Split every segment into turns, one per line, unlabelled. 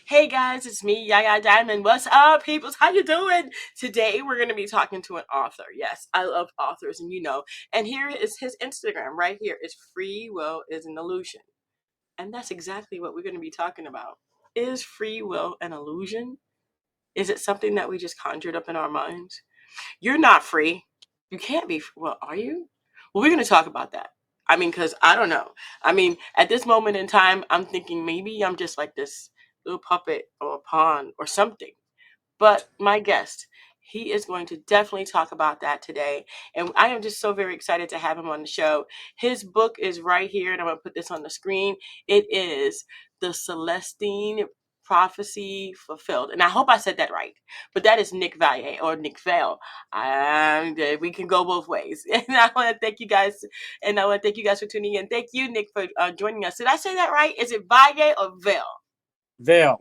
Hey guys, it's me, Yaya Diamond. What's up, peoples? How you doing? Today we're going to be talking to an author. Yes, I love authors, and And here is his Instagram right here. It's free will is an illusion. And that's exactly what we're going to be talking about. Is free will an illusion? Is it something that we just conjured up in our minds? You're not free. You can't be. Well, are you? Well, we're going to talk about that. Because I don't know. At this moment in time, I'm thinking maybe I'm just like this little puppet or a pawn or something. But my guest, he is going to definitely talk about that today. And I am just so very excited to have him on the show. His book is right here, and I'm going to put this on the screen. It is The Celestine Prophecy Fulfilled. And I hope I said that right. But that is Nick Vale or Nick Vale. We can go both ways. And I want to thank you guys. And I want to thank you guys for tuning in. Thank you, Nick, for joining us. Did I say that right? Is it Vale or Vale?
Vale.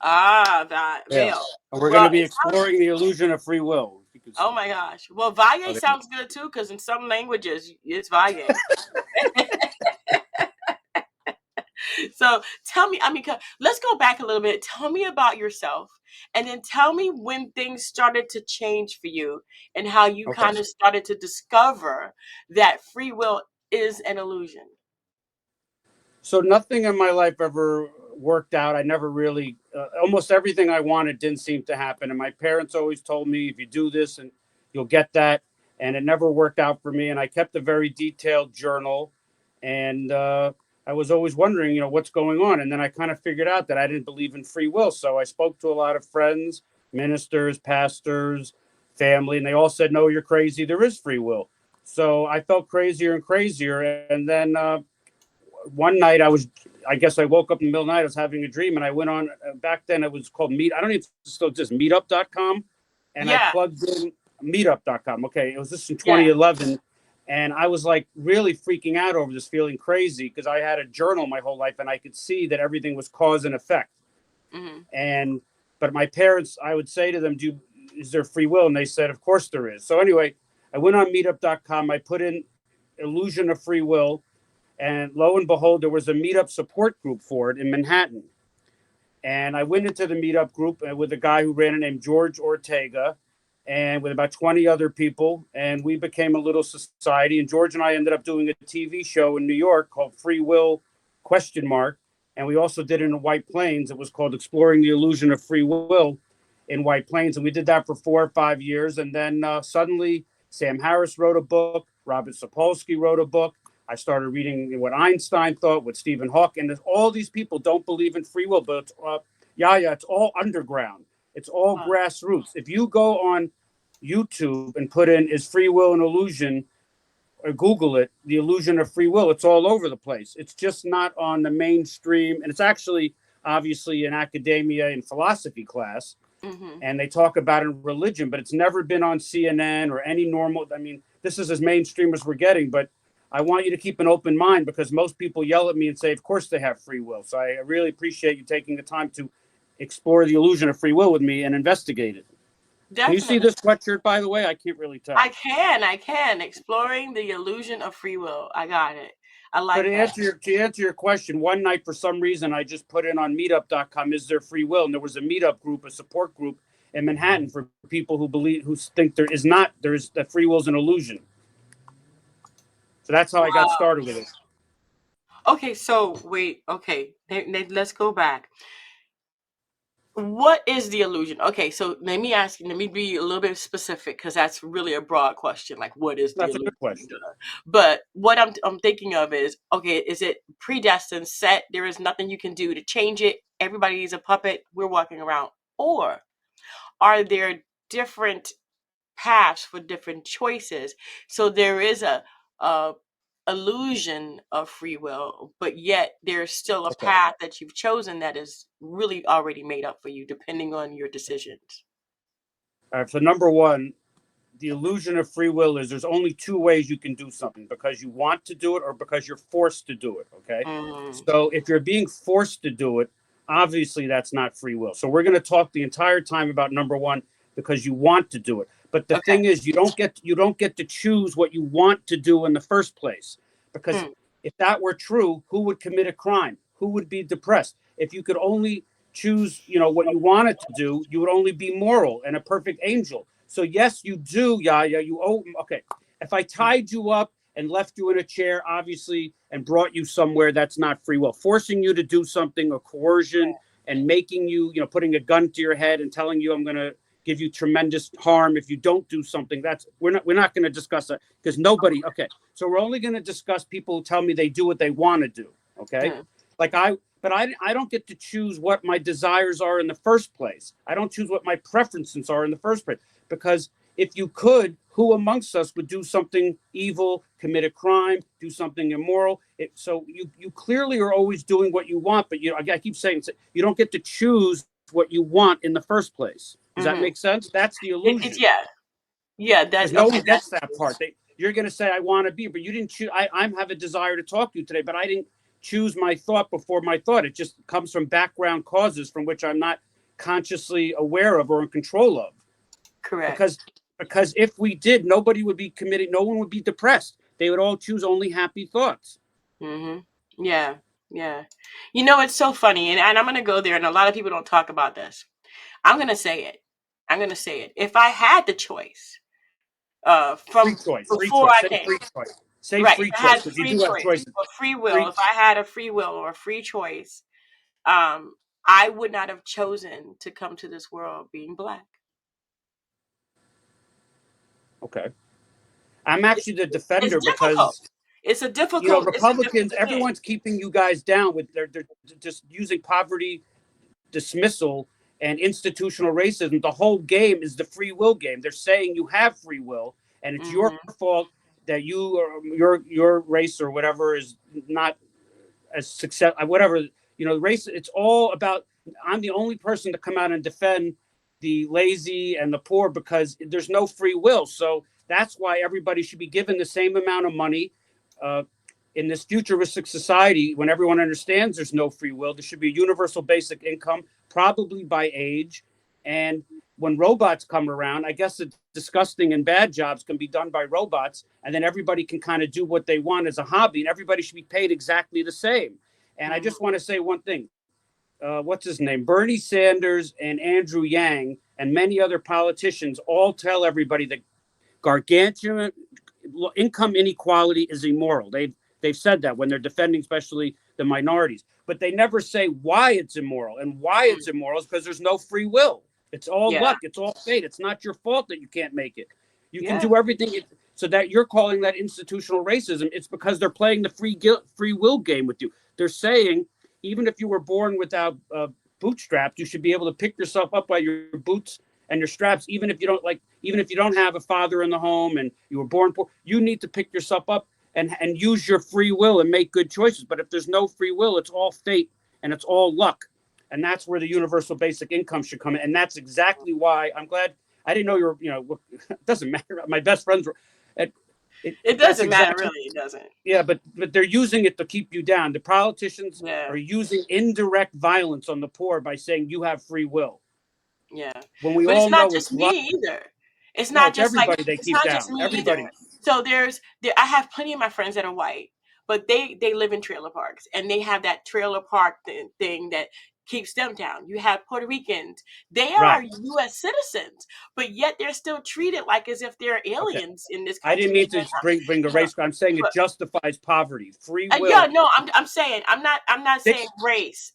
Vale.
And we're going
Well,
to be exploring the illusion of free will.
oh my gosh. Well, Valle sounds good too, because in some languages it's Valle. So tell me, let's go back a little bit. Tell me about yourself, and then tell me when things started to change for you and how you kind of started to discover that free will is an illusion.
So nothing in my life ever worked out. I never really, almost everything I wanted didn't seem to happen. And my parents always told me, if you do this and you'll get that. And it never worked out for me. And I kept a very detailed journal. And I was always wondering, what's going on. And then I kind of figured out that I didn't believe in free will. So I spoke to a lot of friends, ministers, pastors, family, and they all said, no, you're crazy. There is free will. So I felt crazier and crazier. And then one night I guess I woke up in the middle of the night. I was having a dream, and I went on. Back then, it was called Meet. I don't even if it's still just Meetup.com, and I plugged in Meetup.com. Okay, it was just in 2011, and I was like really freaking out over this, feeling crazy because I had a journal my whole life, and I could see that everything was cause and effect. Mm-hmm. But my parents, I would say to them, "Is there free will?" And they said, "Of course there is." So anyway, I went on Meetup.com. I put in illusion of free will. And lo and behold, there was a meetup support group for it in Manhattan. And I went into the meetup group with a guy who ran it named George Ortega and with about 20 other people. And we became a little society. And George and I ended up doing a TV show in New York called Free Will ? And we also did it in White Plains. It was called Exploring the Illusion of Free Will in White Plains. And we did that for 4 or 5 years. And then suddenly Sam Harris wrote a book. Robert Sapolsky wrote a book. I started reading what Einstein thought, what Stephen Hawking, and all these people don't believe in free will, but it's all underground. It's all grassroots. If you go on YouTube and put in "is free will an illusion," or Google it, the illusion of free will, it's all over the place. It's just not on the mainstream, and it's actually obviously in academia and philosophy class, and they talk about it in religion, but it's never been on CNN or any normal. This is as mainstream as we're getting, but I want you to keep an open mind because most people yell at me and say, of course they have free will. So I really appreciate you taking the time to explore the illusion of free will with me and investigate it. Definitely. Can you see this sweatshirt, by the way? I can't really tell.
I can. Exploring the illusion of free will. I got it. I like that.
To answer your question, one night, for some reason, I just put in on meetup.com, is there free will? And there was a meetup group, a support group in Manhattan for people who think that free will is an illusion. So that's how I got started with it.
Okay, so wait. Okay, let's go back. What is the illusion? Okay, so let me be a little bit specific because that's really a broad question. Like, what is the illusion?
That's a good question.
But what I'm thinking of is, okay, is it predestined, set? There is nothing you can do to change it. Everybody's a puppet. We're walking around. Or are there different paths for different choices? So there is a illusion of free will, but yet there's still a path that you've chosen that is really already made up for you, depending on your decisions.
All right. So number one, the illusion of free will is there's only 2 ways you can do something: because you want to do it or because you're forced to do it. Okay. So if you're being forced to do it, obviously that's not free will. So we're going to talk the entire time about number one, because you want to do it. But the thing is, you don't get to choose what you want to do in the first place. Because if that were true, who would commit a crime? Who would be depressed? If you could only choose, what you wanted to do, you would only be moral and a perfect angel. So yes, you do, Yaya. You owe. Okay, if I tied you up and left you in a chair, obviously, and brought you somewhere, that's not free will. Forcing you to do something, or coercion, and making you, putting a gun to your head and telling you I'm going to give you tremendous harm if you don't do something. That's we're not going to discuss that because nobody. Okay, so we're only going to discuss people who tell me they do what they want to do. Okay,
Mm,
like but I don't get to choose what my desires are in the first place. I don't choose what my preferences are in the first place because if you could, who amongst us would do something evil, commit a crime, do something immoral? So you clearly are always doing what you want, but I keep saying you don't get to choose what you want in the first place. Does that make
mm-hmm.
sense? That's the
It's
illusion
yeah, yeah.
because
That
no
okay.
one
That's
gets that part. You're going to say I want to be, but you didn't choose. I have a desire to talk to you today, but I didn't choose my thought before my thought. It just comes from background causes from which I'm not consciously aware of or in control of.
correct.
Because if we did, nobody would be committed. No one would be depressed. They would all choose only happy thoughts.
Mm-hmm. Yeah, yeah. It's so funny, and I'm gonna go there, and a lot of people don't talk about this. I'm gonna say it. I'm gonna say it. If I had the choice,
Free
from
choice. Free
before
choice.
I
Say
came,
free choice. Say
right? If
free
I had
choice because you
free
do have
choice
choices.
or free will,
Free.
if I had a free will or a free choice, I would not have chosen to come to this world being black.
Okay. I'm
It's
actually the
it's
defender
difficult.
because
It's a
Republicans,
difficult thing.
everyone's keeping you guys down with they're just using poverty dismissal and institutional racism. The whole game is the free will game. They're saying you have free will, and it's your
Hmm.
fault that you or your race or whatever is not as success, whatever, race. It's all about. I'm the only person to come out and defend the lazy and the poor because there's no free will. So that's why everybody should be given the same amount of money. Uh, in this futuristic society, when everyone understands there's no free will, there should be a universal basic income, probably by age. And when robots come around, I guess the disgusting and bad jobs can be done by robots, and then everybody can kind of do what they want as a hobby, and everybody should be paid exactly the same. And I just
Hmm.
want to say one thing. What's his name? Bernie Sanders and Andrew Yang and many other politicians all tell everybody that gargantuan income inequality is immoral. They've said that when they're defending, especially the minorities, but they never say why it's immoral. And why it's immoral is because there's no free will. It's all
Yeah,
luck. It's all fate. It's not your fault that you can't make it. You can
yeah.
do everything. So that you're calling that institutional racism, it's because they're playing the free will game with you. They're saying even if you were born without bootstraps, you should be able to pick yourself up by your boots and your straps, even if you don't have a father in the home and you were born poor, you need to pick yourself up and use your free will and make good choices. But if there's no free will, it's all fate and it's all luck. And that's where the universal basic income should come in. And that's exactly why I'm glad I didn't know you were, it doesn't matter. My best friends were at
It
that's
doesn't matter,
exactly.
really. It doesn't.
Yeah, but they're using it to keep you down. The politicians
Yeah,
are using indirect violence on the poor by saying you have free will
yeah.
when we
But it's
all
not
know
just
it's luck.
me either. It's
No,
not
it's
just like
everybody they
it's
keep
not just
down.
me either.
Everybody.
So I have plenty of my friends that are white, but they live in trailer parks and they have that trailer park thing that keeps them down. You have Puerto Ricans. They are
Right.
US citizens, but yet they're still treated like as if they're
Okay.
aliens in this
I didn't
country.
mean to bring a
You know,
race. I'm saying it
but
justifies poverty. Free
yeah,
will.
no, I'm saying I'm not saying
Six.
race.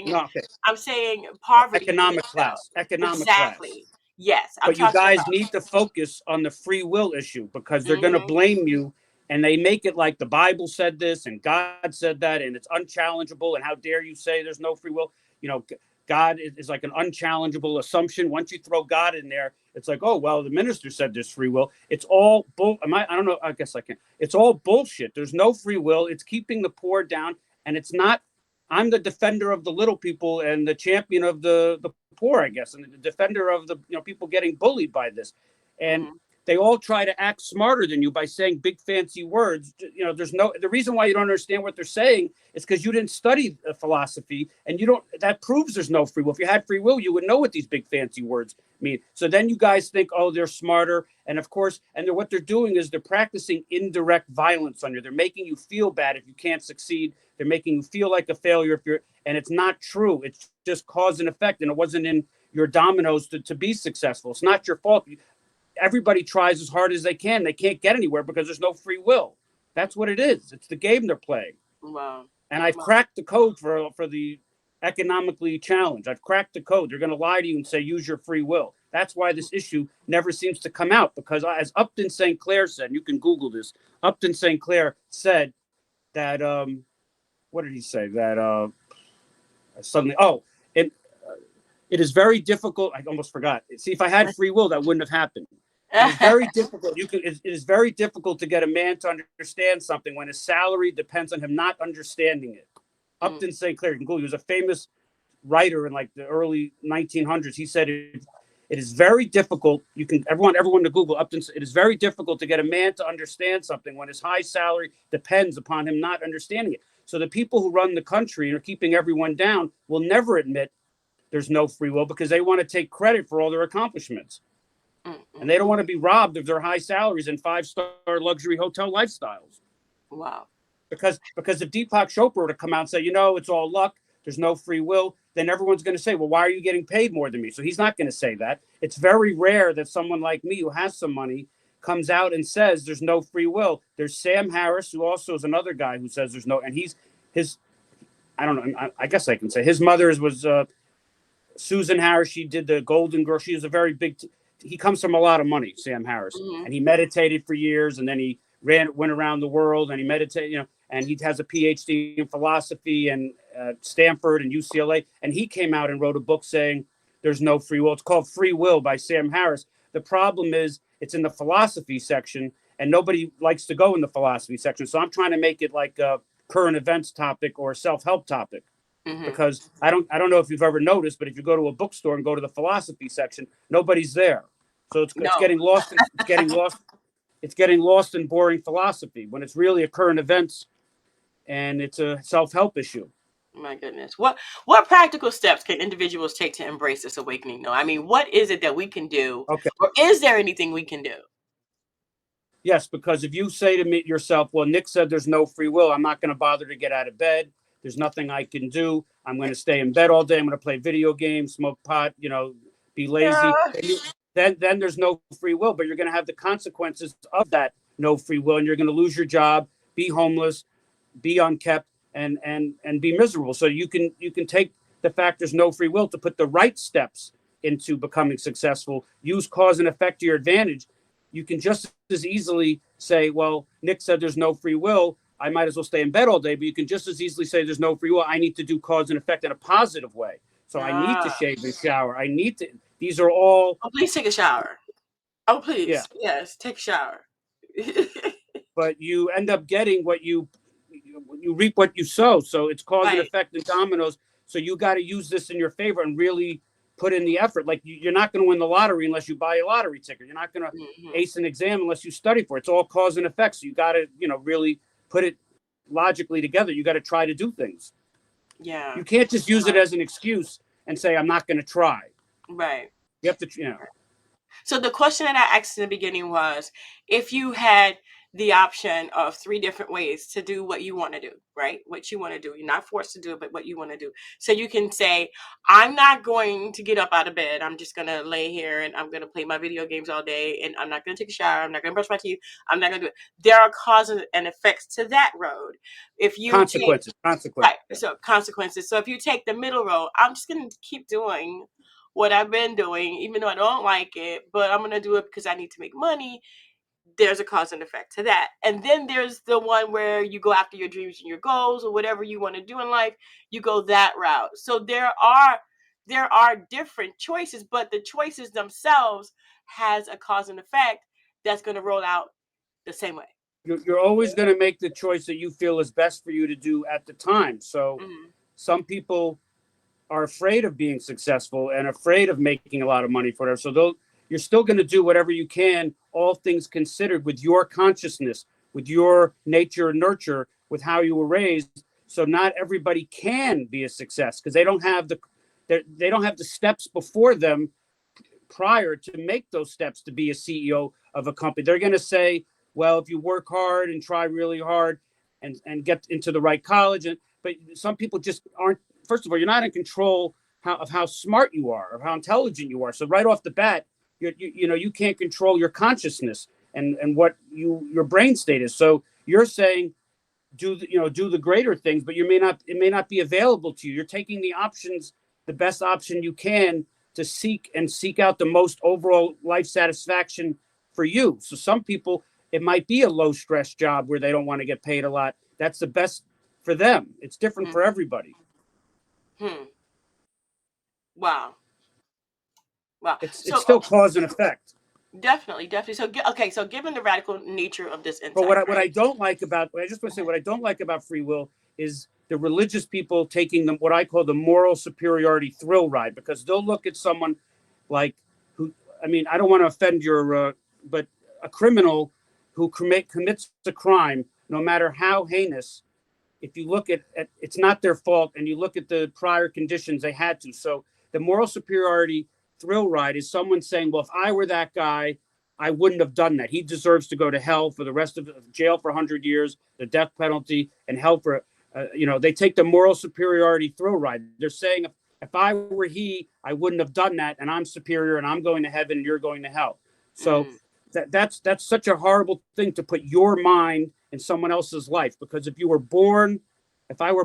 No. Okay.
I'm saying poverty in
Economic
itself.
class. Economic class.
Exactly. Yes, I'm
But you
talking
guys
about.
need to focus on the free will issue because they're going to
Hmm.
blame you, and they make it like the Bible said this and God said that, and it's unchallengeable. And how dare you say there's no free will? You know, God is like an unchallengeable assumption. Once you throw God in there, it's like, oh well, the minister said there's free will. It's all bull. I don't know. I guess I can. It's all bullshit. There's no free will. It's keeping the poor down, and it's not. I'm the defender of the little people and the champion of the poor, I guess, and the defender of the people getting bullied by this. And
Hmm.
they all try to act smarter than you by saying big fancy words. There's no, the reason why you don't understand what they're saying is because you didn't study philosophy, and you don't, that proves there's no free will. If you had free will, you would know what these big fancy words mean. So then you guys think, oh, they're smarter. And of course, what they're doing is they're practicing indirect violence on you. They're making you feel bad if you can't succeed. They're making you feel like a failure and it's not true. It's just cause and effect. And it wasn't in your dominoes to be successful. It's not your fault. Everybody tries as hard as they can. They can't get anywhere because there's no free will. That's what it is. It's the game they're playing.
Wow.
And I've
Wow.
cracked the code for the economically challenged. I've cracked the code. They're going to lie to you and say, use your free will. That's why this issue never seems to come out, because as Upton St. Clair said, and you can Google this, Upton St. Clair said that, what did he say? That suddenly, it, it is very difficult. I almost forgot. See, if I had free will, that wouldn't have happened. It is very difficult. It is very difficult to get a man to understand something when his salary depends on him not understanding it. Upton St. Clair, you can Google. He was a famous writer in like the early 1900s. He said it is very difficult. You can everyone to Google Upton. It is very difficult to get a man to understand something when his high salary depends upon him not understanding it. So the people who run the country and are keeping everyone down will never admit there's no free will, because they want to take credit for all their accomplishments. And they don't want to be robbed of their high salaries and 5-star luxury hotel lifestyles.
Wow.
Because if Deepak Chopra were to come out and say, it's all luck, there's no free will, then everyone's going to say, well, why are you getting paid more than me? So he's not going to say that. It's very rare that someone like me who has some money comes out and says there's no free will. There's Sam Harris, who also is another guy who says there's no, and I don't know, I guess I can say his mother was Susan Harris. She did the Golden Girl. She was a very big, he comes from a lot of money, Sam Harris. And he meditated for years, and then he went around the world, and he meditated, and he has a PhD in philosophy and Stanford and UCLA. And he came out and wrote a book saying there's no free will. It's called Free Will by Sam Harris. The problem is it's in the philosophy section, and nobody likes to go in the philosophy section. So I'm trying to make it like a current events topic or a self-help topic. Because I don't know if you've ever noticed, but if you go to a bookstore and go to the philosophy section, nobody's there. So it's getting lost. It's getting lost in boring philosophy when it's really a current events, and it's a self-help issue.
My goodness. What practical steps can individuals take to embrace this awakening? No, I mean, what is it that we can do?
Okay.
Or is there anything we can do?
Yes, because if you say to me yourself, well, Nick said there's no free will, I'm not going to bother to get out of bed. There's nothing I can do. I'm going to stay in bed all day. I'm going to play video games, smoke pot, be lazy. Then there's no free will, but you're going to have the consequences of that no free will, and you're going to lose your job, be homeless, be unkept, and be miserable. So you can take the fact there's no free will to put the right steps into becoming successful. Use cause and effect to your advantage. You can just as easily say, well, Nick said there's no free will, I might as well stay in bed all day. But you can just as easily say there's no free will, I need to do cause and effect in a positive way. So I need to shave and shower. These are all.
Oh, please take a shower. Oh, please. Yeah. Yes, take a shower.
But you end up getting what you reap what you sow. So it's cause and effect and dominoes. So you got to use this in your favor and really put in the effort. Like you're not going to win the lottery unless you buy a lottery ticket. You're not going to ace an exam unless you study for it. It's all cause and effect. So you got to, really put it logically together. You got to try to do things.
Yeah.
You can't just use it as an excuse and say, I'm not going to try.
Right.
You have to,
So the question that I asked in the beginning was, if you had the option of 3 different ways to do what you want to do, right? What you want to do. You're not forced to do it, but what you want to do. So you can say, I'm not going to get up out of bed. I'm just going to lay here and I'm going to play my video games all day, and I'm not going to take a shower. I'm not going to brush my teeth. I'm not going to do it. There are causes and effects to that road. If you
consequences.
Right. So consequences. So if you take the middle road, I'm just going to keep doing what I've been doing, even though I don't like it, but I'm going to do it because I need to make money. There's a cause and effect to that. And then there's the one where you go after your dreams and your goals or whatever you want to do in life, you go that route. So there are different choices, but the choices themselves has a cause and effect that's going to roll out the same way.
You're always going to make the choice that you feel is best for you to do at the time. So some people are afraid of being successful and afraid of making a lot of money for them. So you're still going to do whatever you can all things considered, with your consciousness, with your nature and nurture, with how you were raised. So not everybody can be a success because they don't have the steps before them prior to make those steps to be a CEO of a company. They're going to say, well, if you work hard and try really hard and get into the right college, but some people just aren't. First of all, you're not in control of how smart you are, of how intelligent you are. So right off the bat, you can't control your consciousness and what your brain state is. So you're saying do the greater things, but it may not be available to you. You're taking the best option you can to seek out the most overall life satisfaction for you. So some people, it might be a low stress job where they don't want to get paid a lot. That's the best for them. It's different for everybody.
Hmm. Wow. Wow.
It's
So,
still cause and effect.
definitely, definitely. So, okay. So, given the radical nature of this
But
insight,
what I
right?
don't like about I just want to say what I don't like about free will is the religious people taking what I call the moral superiority thrill ride, because they'll look at someone like who, I mean, I don't want to offend but a criminal who commits a crime, no matter how heinous, if you look at it's not their fault and you look at the prior conditions they had to. So the moral superiority thrill ride is someone saying, well, if I were that guy, I wouldn't have done that. He deserves to go to hell for the rest of jail for 100 years, the death penalty, and hell for, they take the moral superiority thrill ride. They're saying, if I were he, I wouldn't have done that, and I'm superior, and I'm going to heaven, and you're going to hell. So
Mm,
that's such a horrible thing to put your mind in someone else's life. Because if I were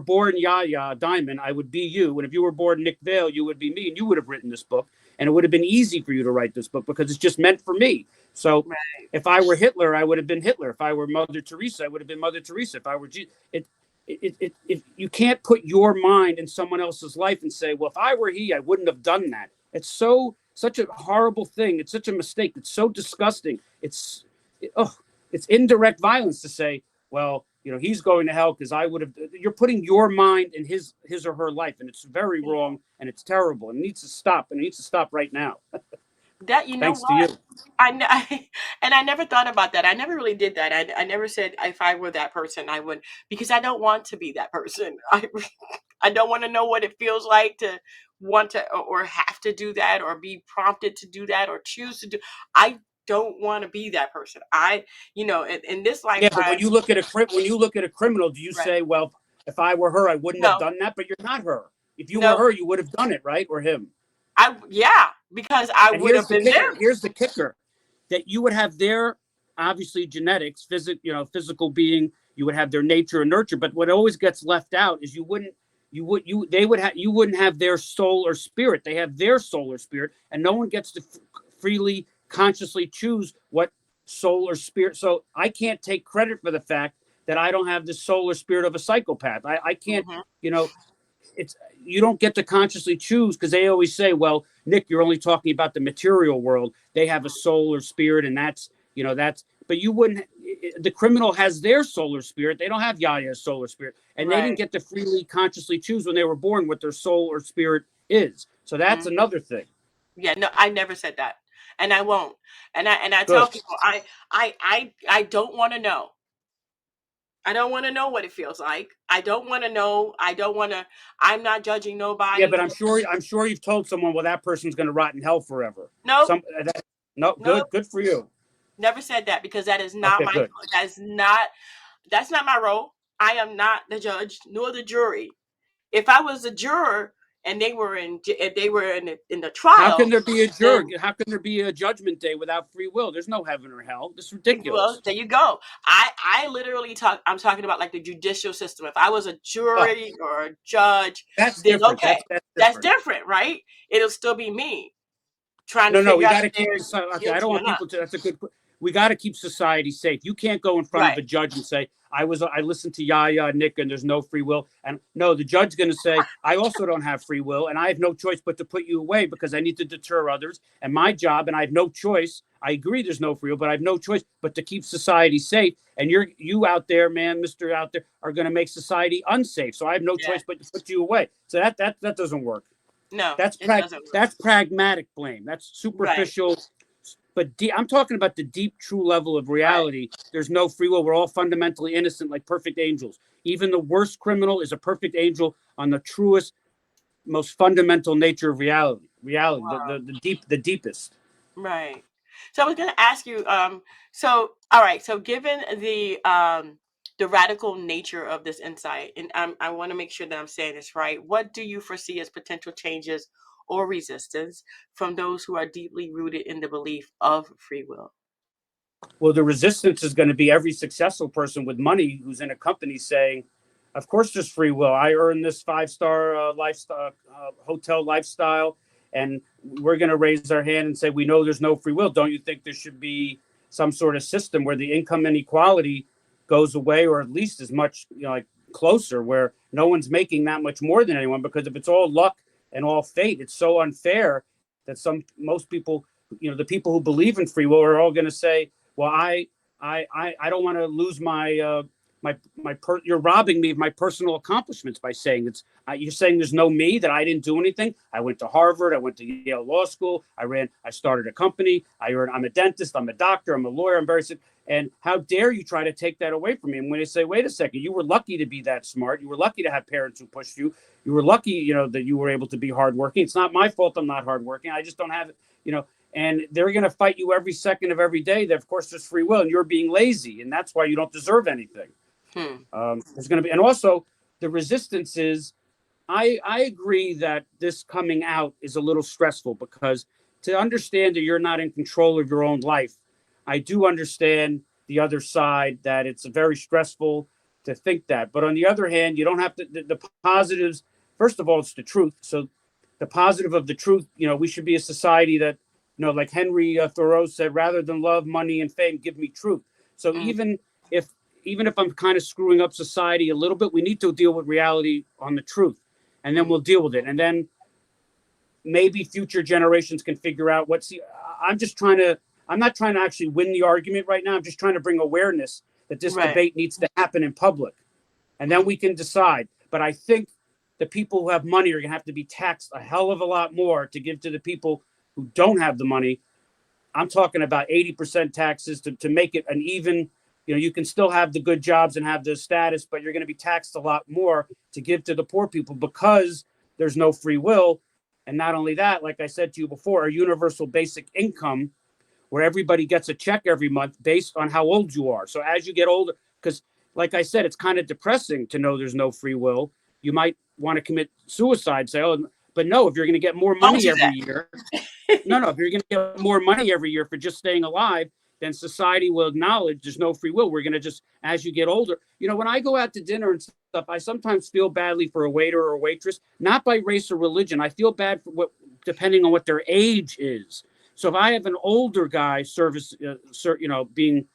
born Yaya Diamond, I would be you, and if you were born Nick Vale, you would be me, and you would have written this book, and it would have been easy for you to write this book because it's just meant for me. So
right.
if I were Hitler, I would have been Hitler. If I were Mother Teresa, I would have been Mother Teresa. If I were you can't put your mind in someone else's life and say, well, if I were he, I wouldn't have done that. It's such a horrible thing. It's such a mistake. It's so disgusting. It's indirect violence to say, well, he's going to hell because I would have. You're putting your mind in his or her life, and it's very wrong and it's terrible. And it needs to stop. And it needs to stop right now.
That, you know
Thanks to
what?
you.
And I never thought about that. I never really did that. I never said if I were that person, I would, because I don't want to be that person. I don't want to know what it feels like to want to or have to do that or be prompted to do that or choose to do. I don't want to be that person. In this
Yeah, but
lifetime,
when you look at a criminal, do you
right?
say, well, if I were her, I wouldn't have
No,
done that? But you're not her. If you were
no.
her, you would have done it, right? Or him.
Yeah, because I
And
would have
here's the
been
kicker.
them.
Here's the kicker. That you would have their obviously genetics, physical being. You would have their nature and nurture. But what always gets left out is you wouldn't have their soul or spirit. They have their soul or spirit, and no one gets to freely, consciously choose what soul or spirit. So I can't take credit for the fact that I don't have the soul or spirit of a psychopath. I can't,
Hmm.
you know, it's you don't get to consciously choose because they always say, well, Nick, you're only talking about the material world. They have a soul or spirit, and that's but you wouldn't. The criminal has their solar spirit. They don't have Yaya's solar spirit, and they didn't
Right.
get to freely consciously choose when they were born what their soul or spirit is. So that's
Hmm.
another thing.
Yeah, no, I never said that, and I won't. And I tell
Good.
people, I don't want to know. I don't want to know what it feels like. I don't want to know. I don't want to. I'm not judging
Yeah,
nobody.
but I'm sure you've told someone, well, that person's going to rot in hell forever.
No,
No,
no,
good for you.
never said that because that is not
Okay,
my.
good.
That's not my role. I am not the judge nor the jury. If I was a juror and they were in the
How can
trial,
there be a
then,
jury? How can there be a judgment day without free will? There's no heaven or hell. This is
well,
ridiculous.
there you go. I literally I'm talking about like the judicial system. If I was a
Oh,
jury or a judge,
that's
then
different.
okay,
That's
that's
different.
different, right? It'll still be me trying to
No.
figure
We
out
got
if
to keep
they're
society. Okay, I don't
guilty or
want
not.
people to. That's a good. We got to keep society safe. You can't go in front of
Right.
a judge and say, I listened to Yaya, Nick, and there's no free will. And no, the judge's going to say, I also don't have free will, and I have no choice but to put you away because I need to deter others. And my job, and I have no choice. I agree, there's no free will, but I have no choice but to keep society safe. And you out there, man, Mister out there, are going to make society unsafe. So I have no
Yeah.
choice but to put you away. So that doesn't work.
No,
That's
it doesn't work.
that's pragmatic blame. That's
Right.
superficial. But I'm talking about the deep, true level of
Right.
reality. There's no free will. We're all fundamentally innocent, like perfect angels. Even the worst criminal is a perfect angel on the truest, most fundamental nature of reality. Reality, the deepest.
Right. So I was going to ask you, so all right, so given the radical nature of this insight, and I want to make sure that I'm saying this right, what do you foresee as potential changes or resistance from those who are deeply rooted in the belief of free will?
Well, the resistance is going to be every successful person with money who's in a company saying, "Of course, there's free will. I earned this 5-star lifestyle hotel lifestyle, and we're going to raise our hand and say we know there's no free will. Don't you think there should be some sort of system where the income inequality goes away, or at least as much, like closer, where no one's making that much more than anyone? Because if it's all luck and all fate, it's so unfair that most people, the people who believe in free will are all going to say, well, I don't want to lose you're robbing me of my personal accomplishments by saying you're saying there's no me, that I didn't do anything. I went to Harvard, I went to Yale Law School, I started a company, I'm a dentist, I'm a doctor, I'm a lawyer, I'm very sick. And how dare you try to take that away from me? And when they say, wait a second, you were lucky to be that smart, you were lucky to have parents who pushed you, you were lucky, that you were able to be hardworking. It's not my fault I'm not hardworking. I just don't have it, and they're going to fight you every second of every day. That, of course, there's free will, and you're being lazy, and that's why you don't deserve anything.
Hmm.
There's going to be, and also the resistance is, I agree that this coming out is a little stressful, because to understand that you're not in control of your own life, I do understand the other side, that it's very stressful to think that. But on the other hand, you don't have to, the positives, first of all, it's the truth. So the positive of the truth, we should be a society that, like Henry Thoreau said, rather than love, money, and fame, give me truth. So
Mm,
if even if I'm kind of screwing up society a little bit, we need to deal with reality on the truth, and then
mm,
we'll deal with it. And then maybe future generations can figure out what's the. I'm just trying to. I'm not trying to actually win the argument right now. I'm just trying to bring awareness that this
right.
debate needs to happen in public, and then
Mm,
we can decide. But I think the people who have money are going to have to be taxed a hell of a lot more to give to the people who don't have the money. I'm talking about 80% taxes to make it an even, you can still have the good jobs and have the status, but you're going to be taxed a lot more to give to the poor people, because there's no free will. And not only that, like I said to you before, a universal basic income where everybody gets a check every month based on how old you are. So as you get older, because like I said, it's kind of depressing to know there's no free will. You might want to commit suicide, say, oh, but no, if you're going to get more
don't
money
do
every year,
that.
no, if you're going to get more money every year for just staying alive, then society will acknowledge there's no free will. We're going to just, as you get older, when I go out to dinner and stuff, I sometimes feel badly for a waiter or a waitress, not by race or religion. I feel bad for depending on what their age is. So if I have an older guy being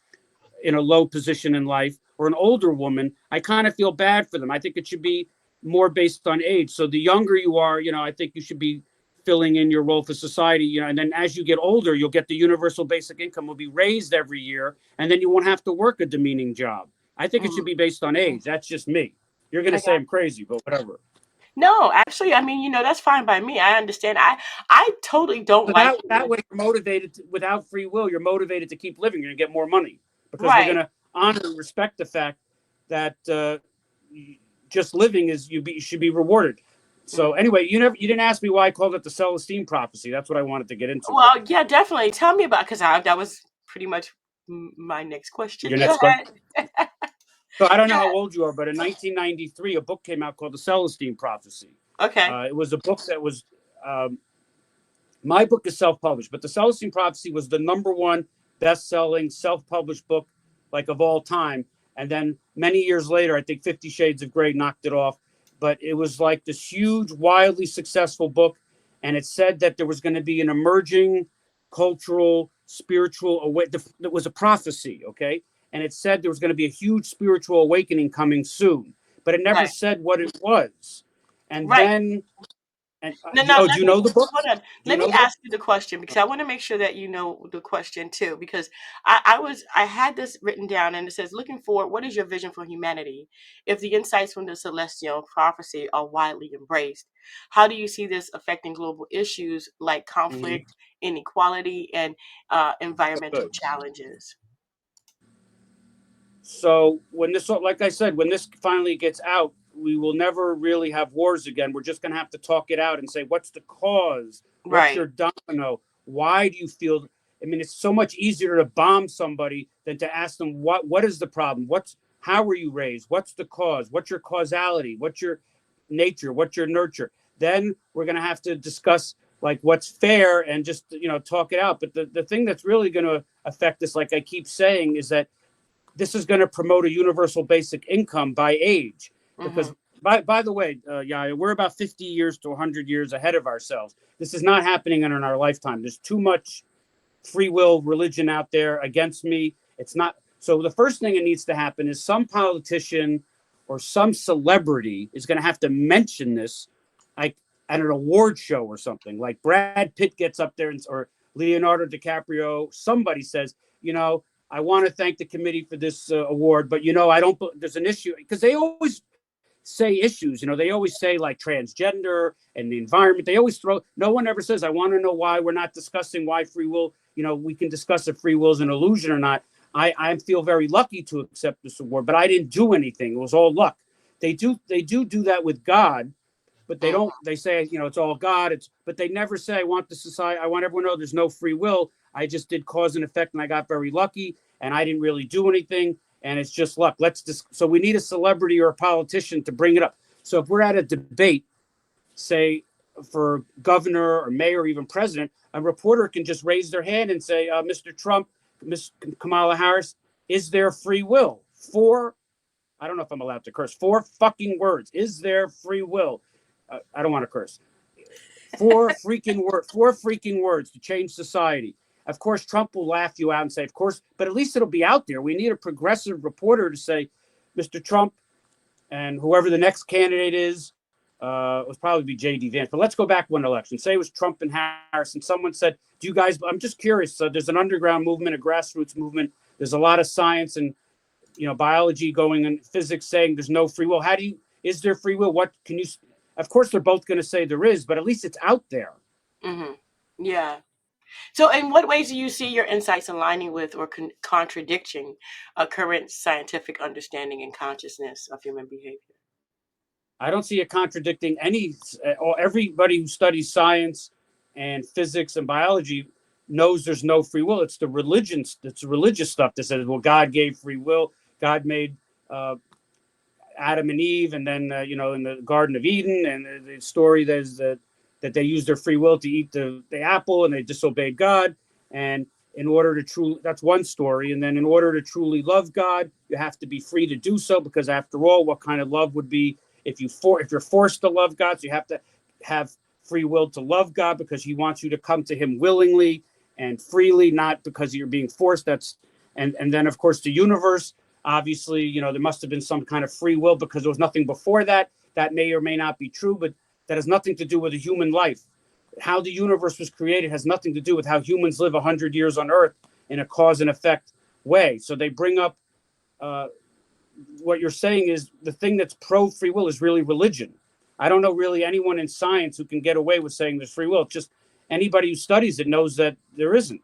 in a low position in life, or an older woman, I kind of feel bad for them. I think it should be more based on age. So the younger you are, I think you should be filling in your role for society, and then as you get older, you'll get the universal basic income will be raised every year, and then you won't have to work a demeaning job. I think it
Mm,
should be based on age. That's just me. You're going to
I
say
got
I'm crazy, but whatever.
no. Actually, I mean, that's fine by me. I understand. I totally don't
So
like
that way you're motivated without free will. You're motivated to keep living. You're going to get more money, because they're going
right.
to honor and respect the fact that just living you should be rewarded. So
Mm.
anyway, you didn't ask me why I called it the Celestine Prophecy. That's what I wanted to get into. But
Well, yeah, definitely. Tell me about because that was pretty much my next question.
your
Go
next question.
ahead.
So I don't know how
Yeah.
old you are, but in 1993, a book came out called the Celestine Prophecy.
Okay.
It was a book that was um, my book is self-published, but the Celestine Prophecy was the number one best-selling self-published book, like, of all time. And then many years later, I think 50 Shades of Grey knocked it off. But it was like this huge, wildly successful book, and it said that there was going to be an emerging cultural, spiritual that was a prophecy, okay? And it said there was going to be a huge spiritual awakening coming soon, but it never
Right.
said what it was. And
Right.
then And
No, no,
do
let
you
me
know the
hold
books?
on.
Do you
Let me
know them?
ask you the question because I want to make sure that you know the question too. Because I had this written down and it says, looking forward, what is your vision for humanity? If the insights from the celestial prophecy are widely embraced, how do you see this affecting global issues like
Mhm.
conflict, inequality, and environmental
Good.
challenges?
So when this, like I said, when this finally gets out, we will never really have wars again. We're just going to have to talk it out and say, what's the cause? What's
Right.
your domino? Why do you feel? I mean, it's so much easier to bomb somebody than to ask them what is the problem? How were you raised? What's the cause? What's your causality? What's your nature? What's your nurture? Then we're going to have to discuss like what's fair and just talk it out. But the thing that's really going to affect this, like I keep saying, is that this is going to promote a universal basic income by age.
Mm-hmm.
Because, by the way, Yaya, we're about 50 years to 100 years ahead of ourselves. This is not happening in our lifetime. There's too much free will religion out there against me. It's not. So the first thing that needs to happen is some politician or some celebrity is going to have to mention this, like at an award show or something. Like Brad Pitt gets up there or Leonardo DiCaprio. Somebody says, I want to thank the committee for this award, but I don't. There's an issue because they always say issues. They always say like transgender and the environment. They always throw. No one ever says, "I want to know why we're not discussing why free will." We can discuss if free will is an illusion or not. I feel very lucky to accept this award, but I didn't do anything. It was all luck. They do that with God, but they
Mm-hmm.
don't. They say it's all God. But they never say I want the society. I want everyone to know there's no free will. I just did cause and effect, and I got very lucky, and I didn't really do anything, and it's just luck. So we need a celebrity or a politician to bring it up. So if we're at a debate, say for governor or mayor or even president, a reporter can just raise their hand and say, Mr. Trump, Miss Kamala Harris, is there free will? I don't know if I'm allowed to curse. 4 fucking words. Is there free will? I don't want to curse. 4 freaking words to change society. Of course, Trump will laugh you out and say, of course, but at least it'll be out there. We need a progressive reporter to say, Mr. Trump, and whoever the next candidate is, it would probably be J.D. Vance. But let's go back one election. Say it was Trump and Harris, and someone said, "Do you guys?" I'm just curious. So there's an underground movement, a grassroots movement. There's a lot of science and biology going and physics saying there's no free will. Is there free will? What can you? Of course, they're both going to say there is, but at least it's out there.
Mm-hmm. Yeah. So, in what ways do you see your insights aligning with or contradicting a current scientific understanding and consciousness of human behavior?
I don't see it contradicting everybody who studies science and physics and biology knows there's no free will. It's the religious stuff that says, well, God gave free will. God made uh, Adam and Eve, and then in the Garden of Eden, and the story there's that they used their free will to eat the apple, and they disobeyed God. And in order to truly, that's one story. And then in order to truly love God, you have to be free to do so, because after all, what kind of love would be if you're forced to love God? So you have to have free will to love God because He wants you to come to Him willingly and freely, not because you're being forced. And then of course the universe. Obviously, there must have been some kind of free will because there was nothing before that. That may or may not be true, but that has nothing to do with a human life. How the universe was created has nothing to do with how humans live 100 years on Earth in a cause and effect way. So they bring up uh, what you're saying is the thing that's pro free will is really religion. I don't know really anyone in science who can get away with saying there's free will. It's just anybody who studies it knows that there isn't.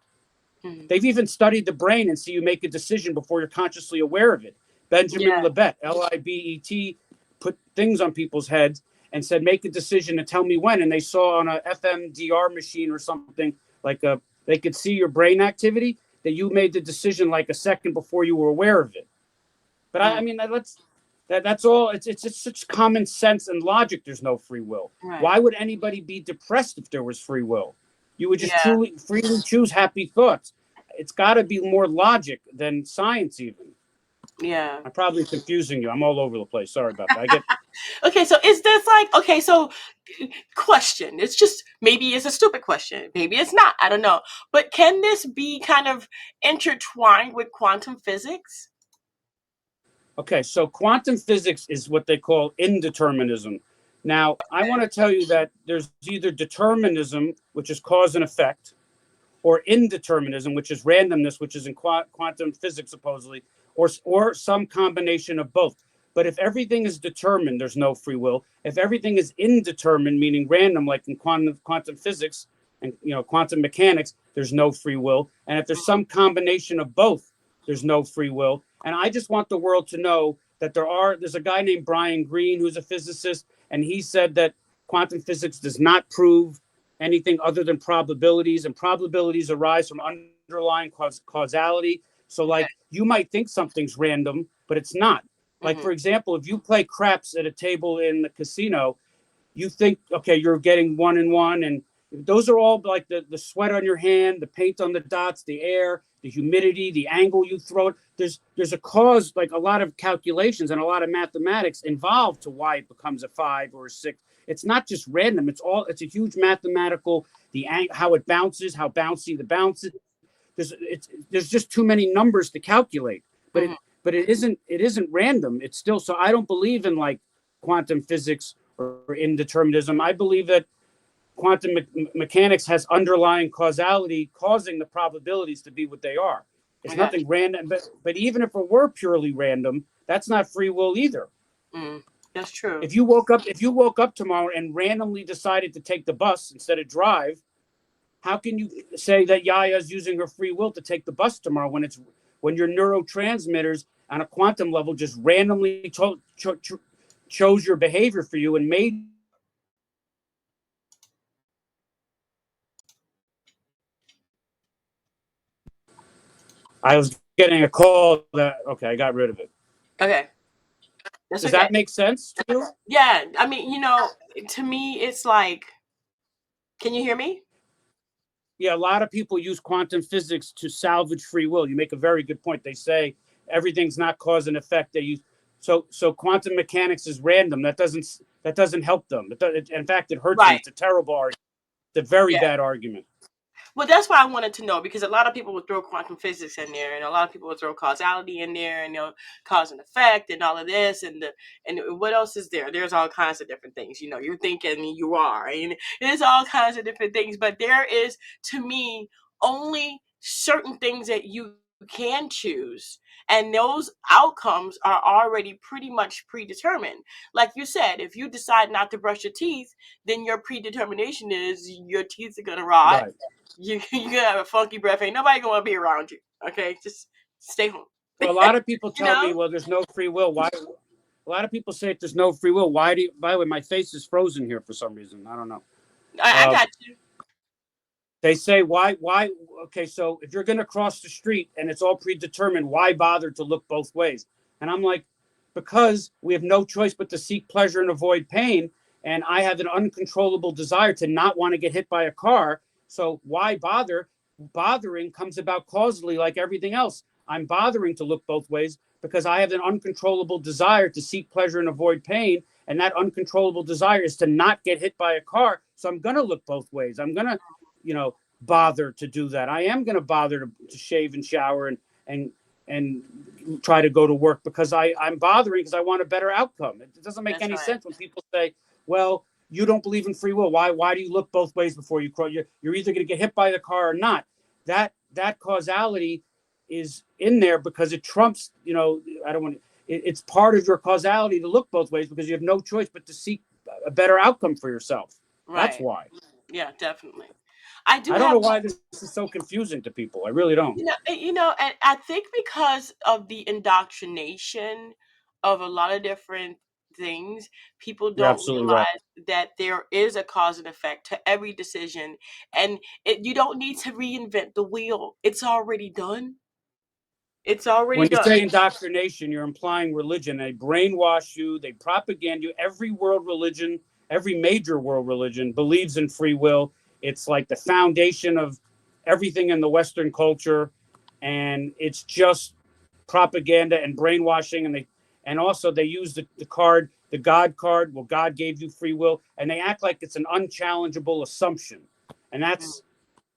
Mm-hmm.
They've even studied the brain and see you make a decision before you're consciously aware of it. Benjamin
Yeah.
Libet, Libet, put things on people's heads and said, make a decision and tell me when. And they saw on a FMDR machine or something, they could see your brain activity, that you made the decision like a second before you were aware of it. But I
Mm.
mean, that's all. It's such common sense and logic. There's no free will.
Right.
Why would anybody be depressed if there was free will? You would just
Yeah.
truly freely choose happy thoughts. It's got to be more logic than science. Even
Yeah.
I'm probably confusing you. I'm all over the place. Sorry about that. I get.
Okay. So, is this like, okay, so question. It's just, maybe it's a stupid question. Maybe it's not. I don't know. But can this be kind of intertwined with quantum physics?
Okay, so quantum physics is what they call indeterminism. Now, I want to tell you that there's either determinism, which is cause and effect, or indeterminism, which is randomness, which is in quantum physics supposedly, or some combination of both. But if everything is determined, there's no free will. If everything is indeterminate, meaning random, like in quantum physics and quantum mechanics, there's no free will. And if there's some combination of both, there's no free will. And I just want the world to know that there's a guy named Brian Greene who's a physicist, and he said that quantum physics does not prove anything other than probabilities, and probabilities arise from underlying causality. So,
Okay.
like, you might think something's random, but it's not. Like,
Mm-hmm.
for example, if you play craps at a table in the casino, you think, okay, you're getting 1 and 1, and those are all like the sweat on your hand, the paint on the dots, the air, the humidity, the angle you throw it. There's a cause, like a lot of calculations and a lot of mathematics involved to why it becomes a 5 or a 6. It's not just random. It's a huge mathematical, how it bounces, how bouncy the bounce is. There's just too many numbers to calculate. But
Mm-hmm.
it isn't random. It's still, so I don't believe in like quantum physics or indeterminism. I believe that quantum mechanics has underlying causality causing the probabilities to be what they are.
I
It's
got
nothing random, but even if it were purely random, that's not free will either.
you. That's true.
If you woke up tomorrow and randomly decided to take the bus instead of drive, how can you say that Yaya is using her free will to take the bus tomorrow when your neurotransmitters on a quantum level just randomly chose your behavior for you and made. I was getting a call that, okay, I got rid of it.
Okay. That's
Does
okay.
that make sense to you?
Yeah. I mean, to me, it's like, can you hear me?
Yeah, a lot of people use quantum physics to salvage free will. You make a very good point. They say everything's not cause and effect. They use so quantum mechanics is random. That doesn't help them. In fact, it hurts them.
Right.
It's a terrible argument. It's a very
Yeah.
bad argument.
Well, that's why I wanted to know, because a lot of people would throw quantum physics in there, and a lot of people would throw causality in there, and cause and effect, and all of this, and what else is there? There's all kinds of different things. You're thinking you are, and there's all kinds of different things. But there is, to me, only certain things that you can choose, and those outcomes are already pretty much predetermined. Like you said, if you decide not to brush your teeth, then your predetermination is your teeth are gonna rot.
Right.
You gonna have a funky breath. Ain't nobody gonna be around you. Okay, just stay home.
Well, a lot of people
You
tell me,
know,
well, there's no free will. Why? A lot of people say if there's no free will, why do you, by the way, my face is frozen here for some reason. I don't know.
I
Uh,
got you.
They say, why? Okay, so if you're going to cross the street and it's all predetermined, why bother to look both ways? And I'm like, because we have no choice but to seek pleasure and avoid pain. And I have an uncontrollable desire to not want to get hit by a car. So why bother? Bothering comes about causally, like everything else. I'm bothering to look both ways because I have an uncontrollable desire to seek pleasure and avoid pain. And that uncontrollable desire is to not get hit by a car. So I'm going to look both ways. I'm going to, bother to do that. I am going to bother to shave and shower and and try to go to work because I'm bothering because I want a better outcome. It doesn't make
That's
any
right.
sense when people say, well, you don't believe in free will. Why do you look both ways before you cross? You're either going to get hit by the car or not. That causality is in there because it trumps. I don't want to. It's part of your causality to look both ways because you have no choice but to seek a better outcome for yourself. That's
Right.
why.
Yeah, definitely. I do
I don't
have
know why this is so confusing to people. I really don't.
and I think because of the indoctrination of a lot of different things, people
You're
don't
absolutely right.
realize that there is a cause and effect to every decision, and you don't need to reinvent the wheel. It's already done. It's already
When you
done.
say indoctrination, you're implying religion. They brainwash you, they propaganda you. Every world religion, every major world religion believes in free will. It's like the foundation of everything in the Western culture. And it's just propaganda and brainwashing. And also they use the card, the God card. Well, God gave you free will. And they act like it's an unchallengeable assumption. And
Mm,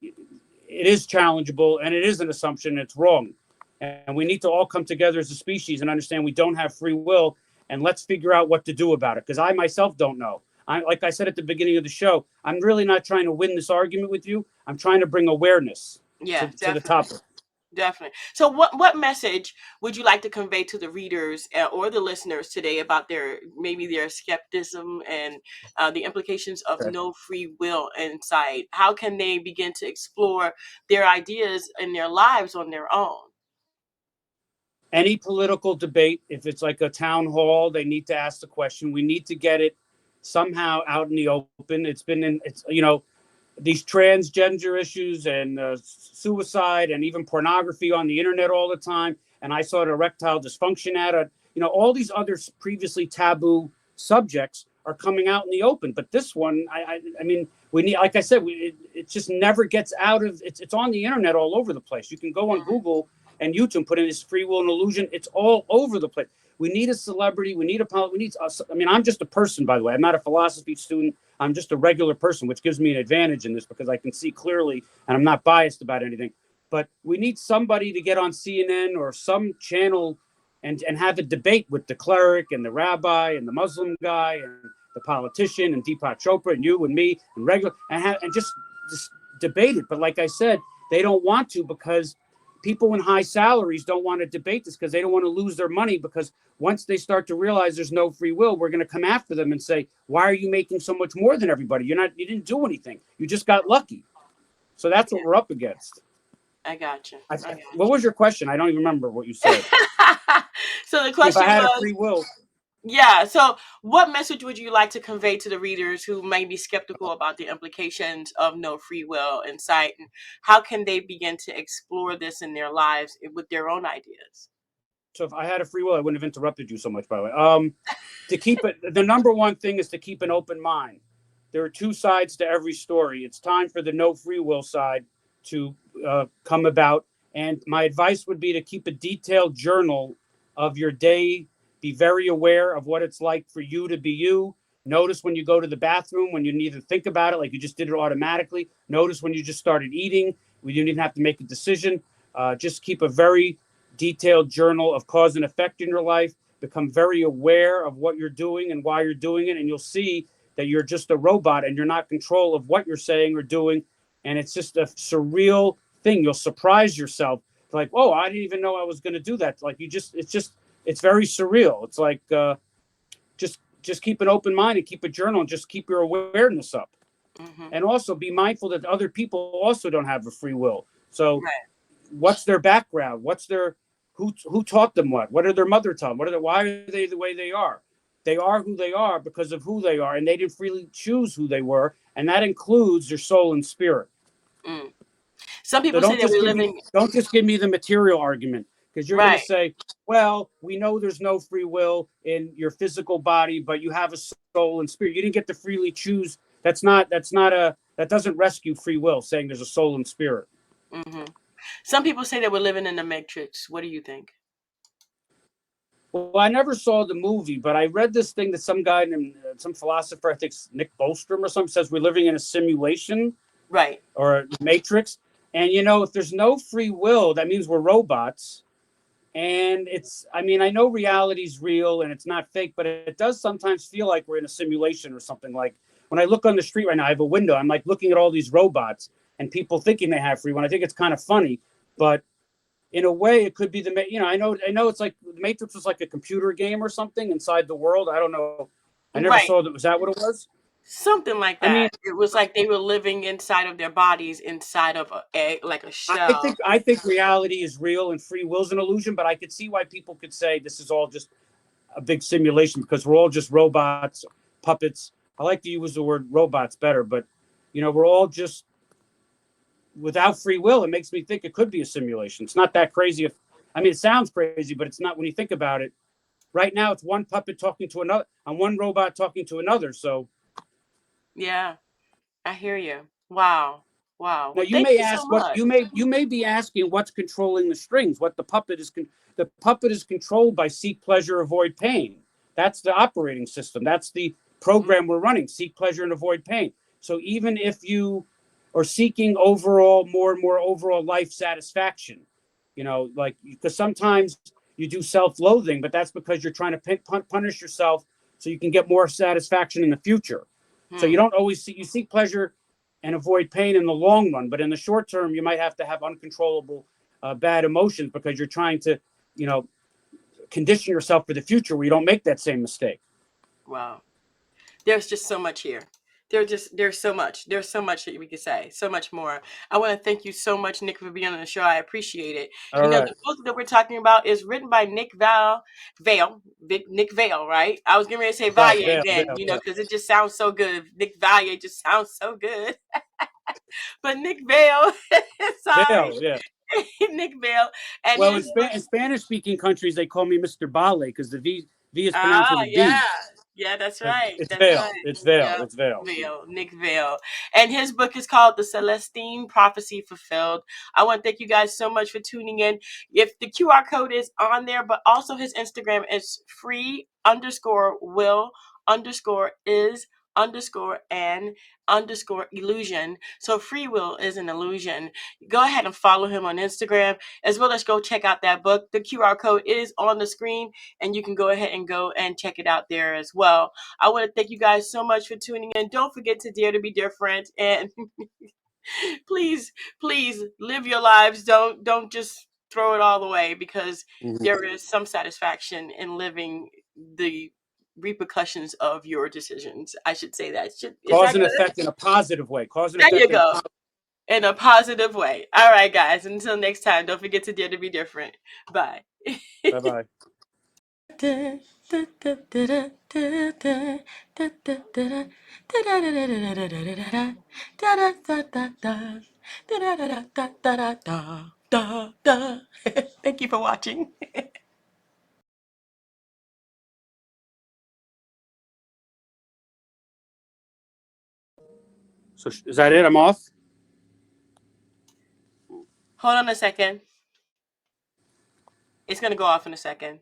it is challengeable and it is an assumption. It's wrong. And we need to all come together as a species and understand we don't have free will. And let's figure out what to do about it. Because I myself don't know. like I said at the beginning of the show, I'm really not trying to win this argument with you. I'm trying to bring awareness
Yeah,
to the
definitely.
topic.
Definitely. So, what message would you like to convey to the readers or the listeners today about their skepticism and the implications of
Okay.
no free will inside? How can they begin to explore their ideas in their lives on their own?
Any political debate, if it's like a town hall, they need to ask the question. We need to get it somehow out in the open. These transgender issues and suicide and even pornography on the internet all the time. And I saw an erectile dysfunction all these other previously taboo subjects are coming out in the open. But this one, I mean, we need, like I said, it just never gets out of, it's on the internet all over the place. You can go on
Mm-hmm.
Google and YouTube, put in this free will and illusion. It's all over the place. We need a celebrity. We need we need. I mean, I'm just a person, by the way. I'm not a philosophy student. I'm just a regular person, which gives me an advantage in this because I can see clearly and I'm not biased about anything. But we need somebody to get on CNN or some channel and have a debate with the cleric and the rabbi and the Muslim guy and the politician and Deepak Chopra and you and me and regular and just debate it. But like I said, they don't want to because people in high salaries don't want to debate this because they don't want to lose their money because once they start to realize there's no free will, we're going to come after them and say, why are you making so much more than everybody? You didn't do anything. You just got lucky. So that's what
Yeah,
we're up against.
I got you. I
What
got
was your question? I don't even remember what you
you.
said.
So the
If I
question
had a
was,
free will,
yeah. So, what message would you like to convey to the readers who may be skeptical about the implications of no free will and sight, and how can they begin to explore this in their lives with their own ideas?
so if I had a free will, I wouldn't have interrupted you so much, by the way. To keep it, the number one thing is to keep an open mind. There are two sides to every story. It's time for the no free will side to come about. And my advice would be to keep a detailed journal of your day. Be very aware of what it's like for you to be you. Notice when you go to the bathroom, when you need to think about it, like you just did it automatically. Notice when you just started eating, when you didn't have to make a decision. Just keep a very detailed journal of cause and effect in your life. Become very aware of what you're doing and why you're doing it. And you'll see that you're just a robot and you're not in control of what you're saying or doing. And it's just a surreal thing. You'll surprise yourself. Like, oh, I didn't even know I was going to do that. Like it's very surreal. It's like, just keep an open mind and keep a journal and just keep your awareness up.
Hmm.
And also be mindful that other people also don't have a free will. So
Right.
what's their background? What's their who taught them what? What are their mother tongue? Why are they the way they are? They are who they are because of who they are, and they didn't freely choose who they were, and that includes their soul and spirit.
Mm. Some
So
people say that we're living
don't just give me the material argument because you're going to
right.
say, well, we know there's no free will in your physical body, but you have a soul and spirit. You didn't get to freely choose. That doesn't rescue free will. Saying there's a soul and spirit.
Hmm. Some people say that we're living in the matrix. What do you think?
Well, I never saw the movie, but I read this thing that some guy named some philosopher, I think Nick Bostrom or something, says we're living in a simulation
Right.
or a matrix. And if there's no free will, that means we're robots. And I mean, I know reality's real and it's not fake, but it does sometimes feel like we're in a simulation or something. Like when I look on the street right now, I have a window. I'm like looking at all these robots and people thinking they have free will. And I think it's kind of funny, but in a way, it could be I know it's like the Matrix was like a computer game or something inside the world. I don't know. I never
Right.
saw that. Was that what it was?
Something like
I mean,
that. It was like they were living inside of their bodies, inside of a egg, like a
I
shell.
think I think reality is real and free will's an illusion, but I could see why people could say this is all just a big simulation because we're all just robots, puppets. I like to use the word robots better, but we're all just without free will. It makes me think it could be a simulation. It's not that crazy. I mean, it sounds crazy, but it's not when you think about it. Right now, it's one puppet talking to another, and one robot talking to another. So
Yeah, I hear you. Wow. Wow.
now
Well,
you
thank
may
you so
ask what
much.
you may be asking what's controlling the strings. What the puppet is controlled by seek pleasure, avoid pain. That's the operating system. That's the
Mm,
program we're running. Seek pleasure and avoid pain. So even if you are seeking overall more and more overall life satisfaction, like because sometimes you do self-loathing, but that's because you're trying to punish yourself so you can get more satisfaction in the future. So you don't always see, you seek pleasure and avoid pain in the long run, but in the short term, you might have to have uncontrollable bad emotions because you're trying to, you know, condition yourself for the future where you don't make that same mistake.
Wow. There's just so much here. There's so much. There's so much that we could say. So much more. I want to thank you so much, Nick, for being on the show. I appreciate it.
All
You know,
right.
the book that we're talking about is written by Nick Vale, right? I was getting ready to say
Vale,
Valier
Vale,
then,
Vale,
you know,
yeah.
because it just sounds so good. Nick Valier just sounds so good. But Nick Vale, sorry,
Vale, yeah.
Nick Vale, and
Well,
his book.
In Spanish-speaking countries, they call me Mr. Bale because the V is pronounced with
Ah,
a
yeah.
B.
Yeah, that's right.
It's
That's
Vale.
right.
It's Vale.
Yeah.
It's Vale.
Vale, Nick Vale. And his book is called The Celestine Prophecy Fulfilled. I want to thank you guys so much for tuning in. If the QR code is on there, but also his Instagram is free underscore will underscore is underscore and underscore illusion. So free will is an illusion. Go ahead and follow him on Instagram as well as go check out that book. The QR code is on the screen and you can go ahead and go and check it out there as well. I want to thank you guys so much for tuning in. Don't forget to dare to be different and please, please live your lives. Don't just throw it all away because
Mhm.
there is some satisfaction in living the repercussions of your decisions. I should say that. Is
Cause
that
and
good?
effect in a positive way. Cause and
There you
effect in a
go.
positive.
In a positive way. All right, guys. Until next time, don't forget to dare to be different. Bye.
Bye bye.
Thank you for watching.
So is that it? I'm off.
Hold on a second. It's going to go off in a second.